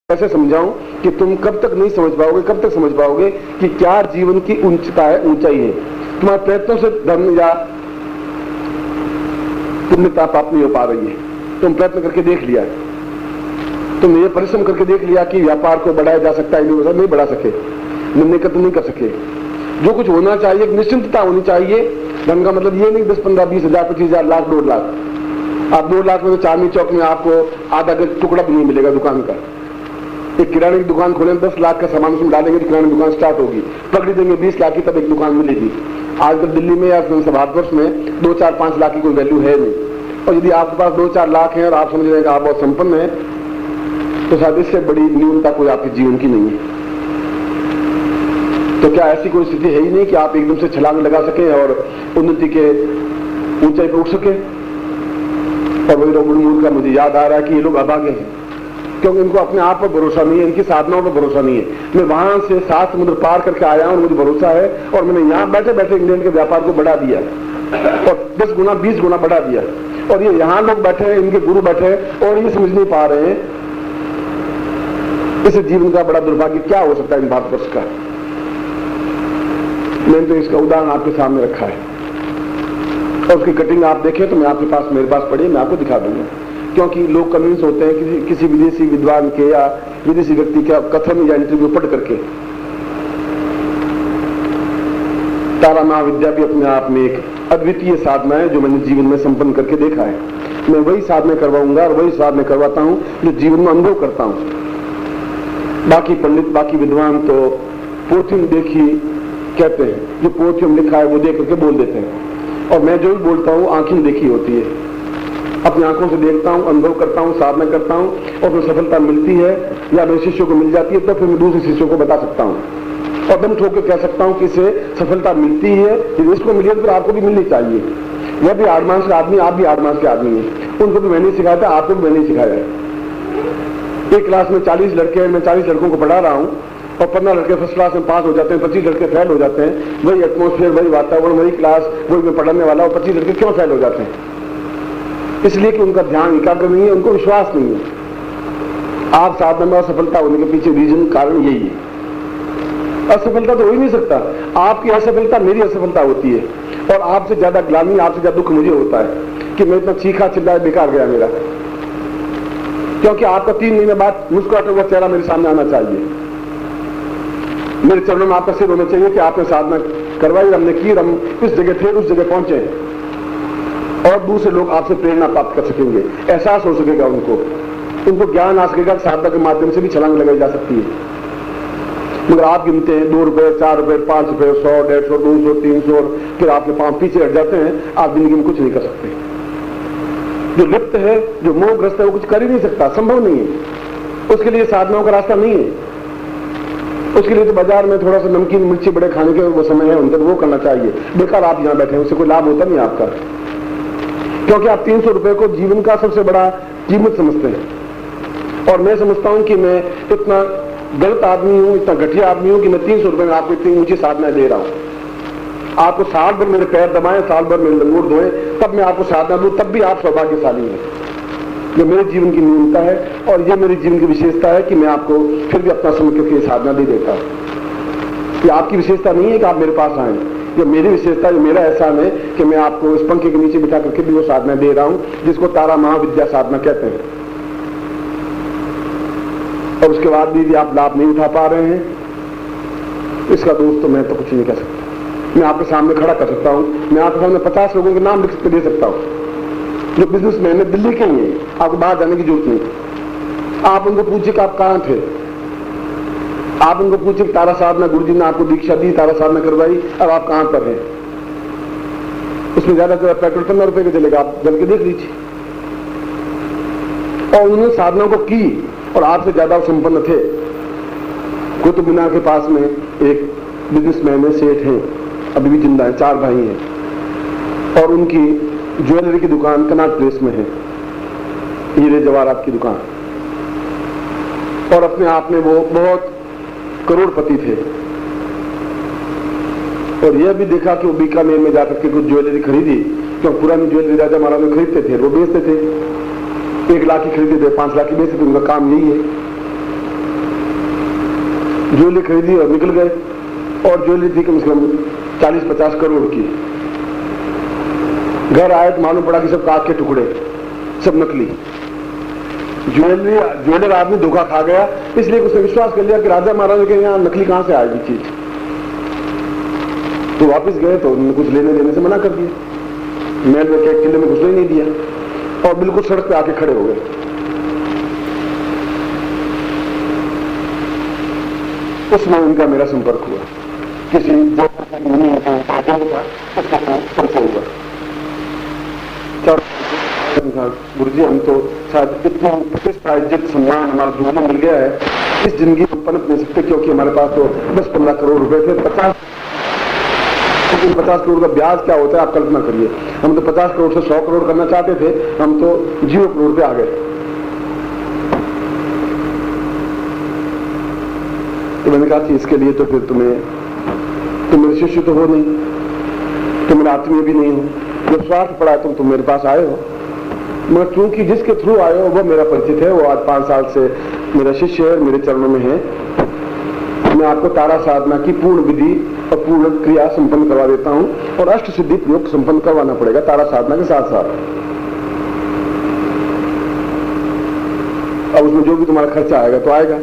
कैसे समझाऊं कि तुम कब तक नहीं समझ पाओगे, कब तक समझ पाओगे कि क्या जीवन की ऊंचता है, ऊंचाई है। तुम्हारे प्रयत्नों से धर्म या पुण्यता प्राप्त नहीं हो पा रही है। तुम प्रयत्न करके देख लिया, तुमने ये परिश्रम करके देख लिया कि व्यापार को बढ़ाया जा सकता है, नहीं बढ़ा सके, निम्नलिखित नहीं कर सके। जो कुछ होना चाहिए, एक निश्चिंतता होनी चाहिए। धन का मतलब ये नहीं 10, 15, 20 हजार, 25 हजार, लाख, 2 लाख। आप 2 लाख में तो चांदनी चौक में आपको आधा गज टुकड़ा भी नहीं मिलेगा दुकान का। एक किराने की दुकान खोलें, 10 लाख का सामान उसमें डालेंगे तो किराने की दुकान स्टार्ट होगी। पकड़ी देंगे 20 लाख की, तब एक दुकान मिलेगी। आजकल दिल्ली में या भारतवर्ष में 2, 4, 5 लाख की कोई वैल्यू है नहीं। और यदि आपके पास 2, 4 लाख है और आप समझ रहे हैं कि आप बहुत संपन्न हैं, तो शायद इससे बड़ी न्यूनता कोई आपके जीवन की नहीं है। तो क्या ऐसी कोई स्थिति है ही नहीं कि आप एकदम से छलांग लगा सके और उन्नति के ऊंचाई पर उठ सके? और वही रॉबर्ट मूर का मुझे याद आ रहा है कि ये लोग अभागे हैं, क्योंकि इनको अपने आप पर भरोसा नहीं है, इनकी साधनाओं पर भरोसा नहीं है। मैं वहां से 7 समुद्र पार करके आया हूं और मुझे भरोसा है, और मैंने यहां बैठे बैठे इंग्लैंड के व्यापार को बढ़ा दिया और 10 गुना 20 गुना बढ़ा दिया। और ये यहां लोग बैठे हैं, इनके गुरु बैठे हैं और ये समझ नहीं पा रहे हैं। इस जीवन का बड़ा दुर्भाग्य क्या हो सकता है इन भारतवर्ष का। मैंने तो इसका उदाहरण आपके सामने रखा है और उसकी कटिंग आप देखें तो मैं आपके पास, मेरे पास पड़ी, मैं आपको दिखा दूंगा। क्योंकि लोग कन्विंस होते हैं किसी विदेशी विद्वान के या विदेशी व्यक्ति के कथन या इंटरव्यू पढ़ करके। तारा महाविद्या भी अपने आप में एक अद्वितीय साधना है जो मैंने जीवन में संपन्न करके देखा है। मैं वही साधना करवाऊंगा और वही साधना करवाता हूं जो जीवन में अनुभव करता हूं। बाकी पंडित, बाकी विद्वान तो पोथी में देखी कहते हैं, जो पोथी में लिखा है वो देख करके बोल देते हैं। और मैं जो भी बोलता हूं आंखों में देखी होती है, अपनी आंखों से देखता हूं, अनुभव करता हूं, साधना करता हूं, और फिर सफलता मिलती है या मेरे शिष्यों को मिल जाती है, तो फिर मैं दूसरे शिष्यों को बता सकता हूं और दम ठोक के कह सकता हूं कि इसे सफलता मिलती है। यदि इसको मिली तो फिर आपको भी मिलनी चाहिए। वह भी 8 मास के आदमी, आप भी 8 मास के आदमी हैं। उनको भी मैंने सिखाया था, आपको भी मैंने सिखाया है। एक क्लास में 40 लड़के हैं, मैं 40 लड़कों को पढ़ा रहा हूं और 15 लड़के फर्स्ट क्लास में पास हो जाते हैं, 25 लड़के फेल हो जाते हैं। वही एटमोस्फेयर, वही वातावरण, वही क्लास, वही मैं पढ़ाने वाला, और 25 लड़के क्यों फेल हो जाते हैं? इसलिए कि उनका ध्यान एकाग्र नहीं है, उनको विश्वास नहीं है। आप साधना में असफलता होने के पीछे रीजन, कारण यही है। असफलता तो हो ही नहीं सकता। आपकी असफलता मेरी असफलता होती है, और आपसे ज्यादा ग्लानि, आपसे ज्यादा दुख मुझे होता है कि मैं इतना चीखा चिल्लाया, बेकार गया मेरा। क्योंकि आपका 3 महीने बाद मुस्कुराता हुआ चेहरा मेरे सामने आना चाहिए, मेरे चरणों में आपका सिर होना चाहिए कि आपने साधना करवाई, हमने की, हम इस जगह थे, उस जगह पहुंचे, और दूसरे लोग आपसे प्रेरणा प्राप्त कर सकेंगे, एहसास हो सकेगा उनको ज्ञान आ सकेगा। साधना के माध्यम से भी छलांग लगाई जा सकती है। मगर आप गिनते हैं 2 रुपए, 4 रुपए, 5 रुपए, 100, 150, 200, 300, फिर आपके पांव पीछे हट जाते हैं। आप जिंदगी में कुछ नहीं कर सकते। जो लिप्त है, जो मोहग्रस्त है, वो कुछ कर ही नहीं सकता, संभव नहीं है। उसके लिए साधनाओं का रास्ता नहीं है। उसके लिए तो बाजार में थोड़ा सा नमकीन मिर्ची बड़े खाने के वो समय है उनका, वो करना चाहिए। बेकार आप यहां बैठे हैं, उससे कोई लाभ होता नहीं आपका, क्योंकि आप 300 रुपए को जीवन का सबसे बड़ा कीमत समझते हैं। और मैं समझता हूं कि मैं इतना गलत आदमी हूं, इतना घटिया आदमी हूं कि मैं 300 रुपए में आपको इतनी ऊंची साधना दे रहा हूं। आपको साल भर मेरे पैर दबाएं, साल भर मेरे लंगोट धोएं, तब मैं आपको साधना दूं, तब भी आप सौभाग्यशाली हैं। ये मेरे जीवन की न्यूनता है और ये मेरे जीवन की विशेषता है कि मैं आपको फिर भी अपना समय करके साधना दे देता हूं। ये आपकी विशेषता नहीं है कि आप मेरे पास आए, ये मेरी विशेषता, ये मेरा एहसान है कि मैं आपको इस पंखे के नीचे बिठा करके भी वो साधना दे रहा हूं जिसको तारा महाविद्या साधना कहते हैं। और उसके बाद भी आप लाभ नहीं उठा पा रहे हैं, इसका दोष तो मैं तो कुछ नहीं कह सकता। मैं आपके सामने खड़ा कर सकता हूं, मैं आपके सामने 50 लोगों के नाम लिख के दे सकता हूं जो बिजनेसमैन है, दिल्ली के ही है, आपको बाहर जाने की जरूरत नहीं। आप उनको पूछिए कि आप कहां थे, आप उनको पूछिए तारा साधना गुरु जी ने आपको दीक्षा दी, तारा साधना करवाई, अब आप कहां पर हैं। उसमें ज्यादा से पेट्रोल 15 रुपए का चलेगा, आप चल के देख लीजिए। और उन्होंने साधना को की और आपसे ज्यादा संपन्न थे। कुतुब मीनार के पास में एक बिजनेसमैन है, सेठ हैं, अभी भी जिंदा है, 4 भाई हैं, और उनकी ज्वेलरी की दुकान कनॉट प्लेस में है, हीरे जवाहरात की दुकान। और अपने आप में वो बहुत करोड़पति थे। और यह भी देखा कि वो बीकानेर में जाकर के कुछ ज्वेलरी खरीदी, क्योंकि पुरानी ज्वेलरी राजा महाराज में खरीदते थे, वो बेचते थे। 1 लाख की खरीदते थे, 5 लाख की बेचते थे, उनका काम यही है। ज्वेलरी खरीदी और निकल गए, और ज्वेलरी थी कम से कम 40-50 करोड़ की। घर आए तो मालूम पड़ा कि सब कांच के टुकड़े, सब नकली। ज्वेलर आदमी धोखा खा गया, इसलिए उसने विश्वास कर लिया कि राजा महाराजा के यहाँ नकली कहां से आएगी चीज। तो वापस गए तो उन्होंने कुछ लेने देने से मना कर दिया, महल में के किले में घुसने ही नहीं दिया, और बिल्कुल सड़क पे आके खड़े हो गए। उसमें उनका मेरा संपर्क हुआ, किसी गुरु जी हम तो शायद इतना प्रतिष्ठा इज्जत सम्मान हमारा जीवन में मिल गया है, इस जिंदगी में पनप नहीं सकते, क्योंकि हमारे पास तो 10-15 करोड़ रुपए थे। 50 करोड़ का ब्याज क्या होता है आप कल्पना करिए। हम तो 50 करोड़ से 100 करोड़ करना चाहते थे, हम तो 0 करोड़ पे आ गए। तो मैंने कहा कि इसके लिए तो फिर तुम मेरे शिष्य तो हो नहीं, तुम मेरा आत्मीय भी नहीं हो, जब स्वार्थ पड़ा है तुम मेरे पास आए हो। मगर क्योंकि जिसके थ्रू आए हो वो मेरा परिचित है, वो आज 5 साल से मेरा शिष्य है, मेरे चरणों में है, मैं आपको तारा साधना की पूर्ण विधि और पूर्ण क्रिया संपन्न करवा देता हूं, और अष्ट सिद्धि प्रयोग संपन्न करवाना पड़ेगा तारा साधना के साथ साथ। अब उसमें जो भी तुम्हारा खर्चा आएगा तो आएगा,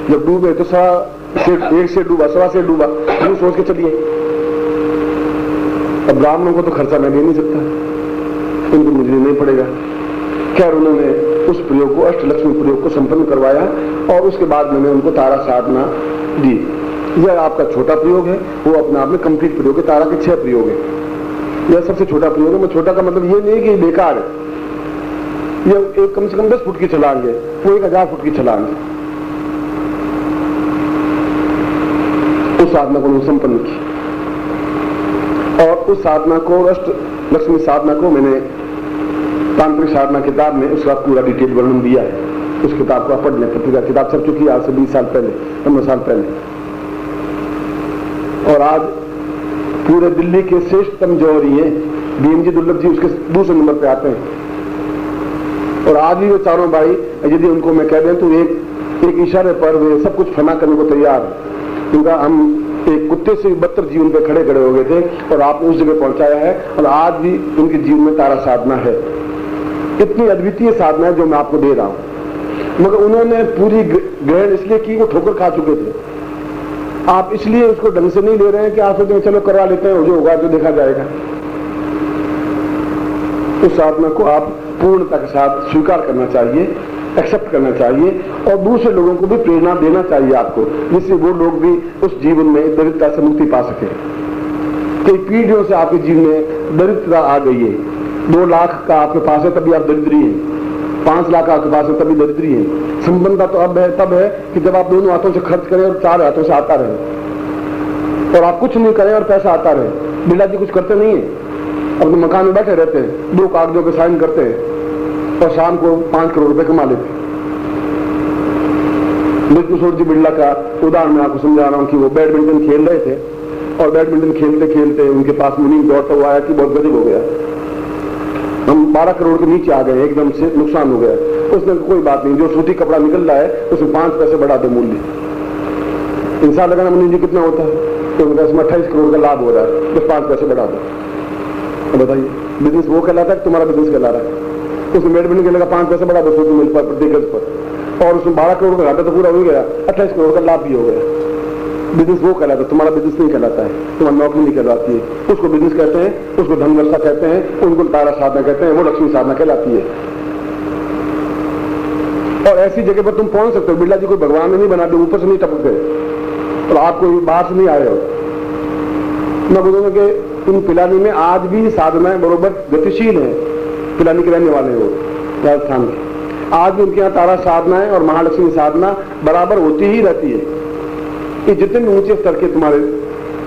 जब डूबे तो 1 से डूबा, 1.25 से डूबा, यूं सोच के चलिए। अब ब्राह्मणों को तो खर्चा मैं दे नहीं सकता, उनको मुझे नहीं पड़ेगा। खैर उन्होंने उस प्रयोग को, अष्टलक्ष्मी प्रयोग को संपन्न करवाया, और उसके बाद मैंने उनको तारा साधना दी। यह आपका छोटा प्रयोग है, वो अपने आप में कंप्लीट प्रयोग है। तारा के 6 प्रयोग है, यह सबसे छोटा प्रयोग है। मैं छोटा का मतलब ये नहीं कि बेकार है, यह एक कम से कम 10 फुट की छलांग है, वो 1000 फुट की छलांग है। उस साधना को मैंने संपन्न की, और उस साधना को, अष्ट लक्ष्मी साधना को मैंने तांत्रिक साधना किताब में उसका पूरा डिटेल वर्णन दिया है। उस किताब को आप पढ़ लें, पत्रिका किताब चल चुकी है आज से 20 साल पहले, 15 साल पहले। और आज पूरे दिल्ली के श्रेष्ठतम जौहरी हैं भीमजी दुर्लभ जी, उसके दूसरे नंबर पे आते हैं। और आज भी वो चारों भाई, यदि उनको मैं कह दें तो एक इशारे पर वे सब कुछ फना करने को तैयार है। क्योंकि हम एक कुत्ते से 72 जीवन पे खड़े हो गए थे, और आपने उस जगह पहुंचाया है, और आज भी उनके जीवन में तारा साधना है। इतनी अद्वितीय साधना है जो मैं आपको दे रहा हूं, मगर उन्होंने पूरी ग्रहण इसलिए की, वो ठोकर खा चुके थे। आप इसलिए उसको ढंग से नहीं ले रहे हैं कि आप सोचते हैं चलो करवा लेते हैं, जो होगा तो देखा जाएगा। उस साधना को आप पूर्णता के साथ स्वीकार करना चाहिए, एक्सेप्ट करना चाहिए, और दूसरे लोगों को भी प्रेरणा देना चाहिए आपको, जिससे वो लोग भी उस जीवन में दरिद्रता से मुक्ति पा सके। कई पीढ़ियों से आपके जीवन में दरिद्रता आ गई है। 2 लाख का आपके पास है तभी आप दरिद्री हैं, 5 लाख आपके पास है तभी दरिद्री है। संबंधता तो तब है कि जब आप दोनों हाथों से खर्च करें और 4 हाथों से आता रहे, और आप कुछ नहीं करें और पैसा आता रहे। बिरला जी कुछ करते नहीं है, अपने मकान में बैठे रहते हैं, 2 कागजों पे साइन करते हैं, और शाम को 5 करोड़ रुपए कमा लेते हैं। किशोर जी बिरला का उदाहरण मैं आपको समझा रहा हूं कि वो बैडमिंटन खेल रहे थे, और बैडमिंटन खेलते खेलते उनके पास मुनीम दौड़ता हुआ आया कि बहुत गजब हो गया, हम 12 करोड़ के नीचे आ गए, एकदम से नुकसान हो गया। उसने कोई बात नहीं, जो सूती कपड़ा निकल रहा है उसमें 5 पैसे बढ़ा दो मूल्य। इंसान लगाना मुनीम जी कितना होता है, तो उनका इसमें 28 करोड़ का लाभ हो रहा है, बस 5 पैसे बढ़ा दो। तो बताइए बिजनेस वो कहलाता है, तुम्हारा बिजनेस कहला रहा है। उसमें बैडमिंटन खेलेगा 5 पैसे बढ़ा दो सूती मिल पर प्रति गज पर, और उसमें 12 करोड़ का घाटा तो पूरा हो गया, 28 करोड़ का लाभ भी हो गया। बिजनेस वो कहलाता है, तुम्हारा बिजनेस नहीं कहलाता है, तुम्हारी नौकरी नहीं कहलाती है। उसको बिजनेस कहते हैं, उसको धन वर्षा कहते हैं, उनको तारा साधना कहते हैं, वो लक्ष्मी साधना कहलाती है। और ऐसी जगह पर तुम पहुंच सकते हो। बिरला जी कोई भगवान ने नहीं बना दिया, ऊपर से नहीं टपक गए, और आप कोई बाहर से नहीं आए हो। मैं बोलूंगा कि इन पिलानी में आज भी साधनाएं बरोबर गतिशील है। पिलानी के रहने वाले हो राजस्थान के, आज भी उनके यहाँ तारा साधनाएं और महालक्ष्मी साधना बराबर होती ही रहती है। कि जितने ऊंचे स्तर के तुम्हारे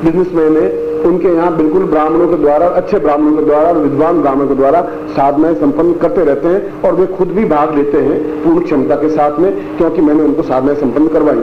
बिजनेसमैन है, उनके यहाँ बिल्कुल ब्राह्मणों के द्वारा, अच्छे ब्राह्मणों के द्वारा और विद्वान ब्राह्मणों के द्वारा साधनाएं संपन्न करते रहते हैं, और वे खुद भी भाग लेते हैं पूर्ण क्षमता के साथ में, क्योंकि मैंने उनको साधनाएं संपन्न करवाई।